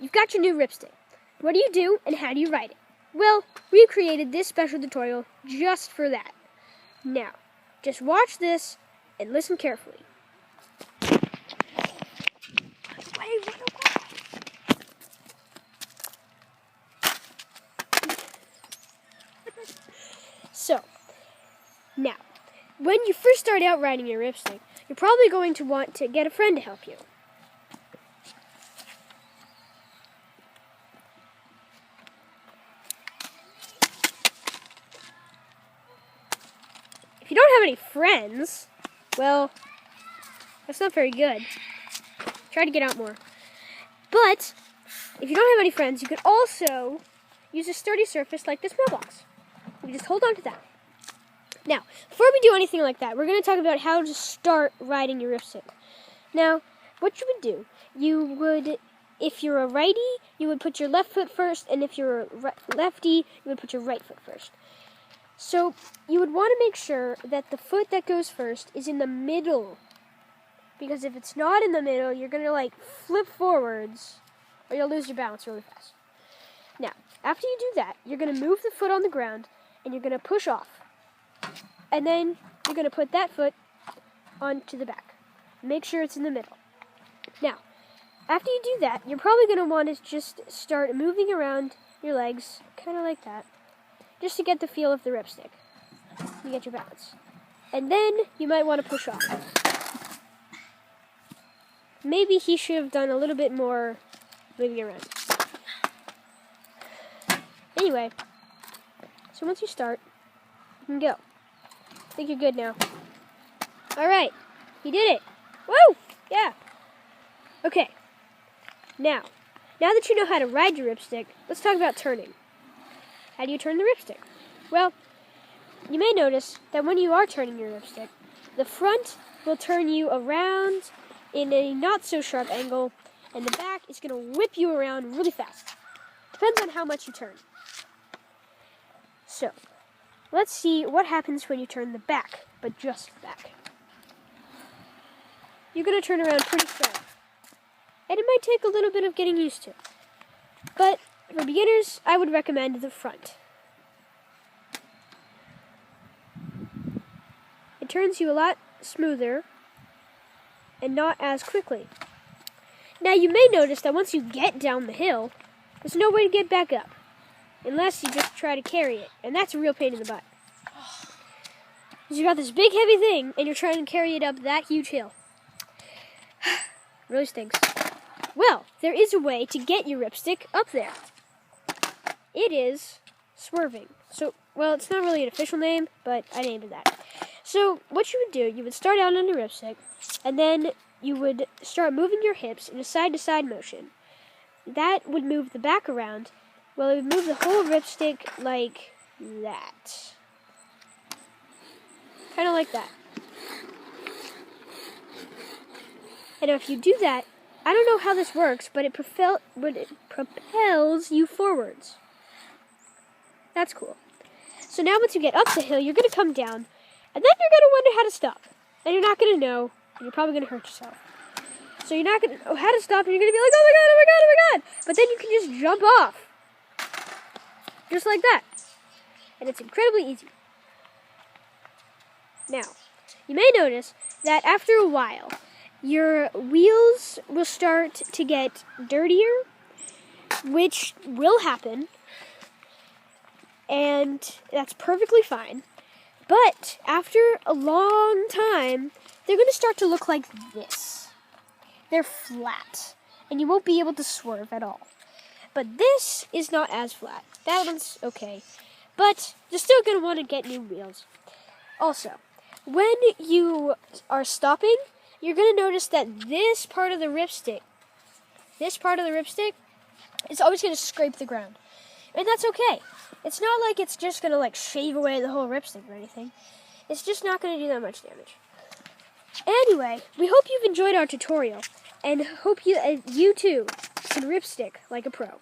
you've got your new Ripstik. What do you do and how do you ride it? Well, we've created this special tutorial just for that. Now, just watch this and listen carefully. So, now, when you first start out riding your Ripstik, you're probably going to want to get a friend to help you. If you don't have any friends, well, that's not very good. Try to get out more. But, if you don't have any friends, you could also use a sturdy surface like this mailbox. You just hold on to that. Now, before we do anything like that, we're going to talk about how to start riding your Ripstik. Now, what you would do, if you're a righty, you would put your left foot first, and if you're a lefty, you would put your right foot first. So, you would want to make sure that the foot that goes first is in the middle. Because if it's not in the middle, you're going to, flip forwards, or you'll lose your balance really fast. Now, after you do that, you're going to move the foot on the ground, and you're going to push off. And then you're going to put that foot onto the back. Make sure it's in the middle. Now, after you do that, you're probably going to want to just start moving around your legs, kind of like that, just to get the feel of the Ripstik. You get your balance. And then you might want to push off. Maybe he should have done a little bit more moving around. Anyway, so once you start, you can go. I think you're good now. Alright, you did it. Woo! Yeah. Okay. Now that you know how to ride your Ripstik, let's talk about turning. How do you turn the Ripstik? Well, you may notice that when you are turning your Ripstik, the front will turn you around in a not-so-sharp angle, and the back is going to whip you around really fast. Depends on how much you turn. So, let's see what happens when you turn the back, but just the back. You're going to turn around pretty fast, and it might take a little bit of getting used to. But for beginners, I would recommend the front. It turns you a lot smoother and not as quickly. Now, you may notice that once you get down the hill, there's no way to get back up, unless you just try to carry it, and that's a real pain in the butt. Because you got this big heavy thing, and you're trying to carry it up that huge hill. Really stinks. Well, there is a way to get your Ripstik up there. It is swerving. So, well, it's not really an official name, but I named it that. So, what you would do, you would start out on your Ripstik, and then you would start moving your hips in a side-to-side motion. That would move the back around. Well, it would move the whole Ripstik like that. Kind of like that. And if you do that, I don't know how this works, but it propels you forwards. That's cool. So now once you get up the hill, you're going to come down, and then you're going to wonder how to stop. And you're not going to know, and you're probably going to hurt yourself. So you're not going to know how to stop, and you're going to be like, oh my god, oh my god, oh my god. But then you can just jump off. Just like that. And it's incredibly easy. Now, you may notice that after a while, your wheels will start to get dirtier, which will happen, and that's perfectly fine. But after a long time, they're going to start to look like this. They're flat, and you won't be able to swerve at all. But this is not as flat. That one's okay. But you're still going to want to get new wheels. Also, when you are stopping, you're going to notice that this part of the Ripstik is always going to scrape the ground. And that's okay. It's not like it's just going to shave away the whole Ripstik or anything. It's just not going to do that much damage. Anyway, we hope you've enjoyed our tutorial, and hope you too can Ripstik like a pro.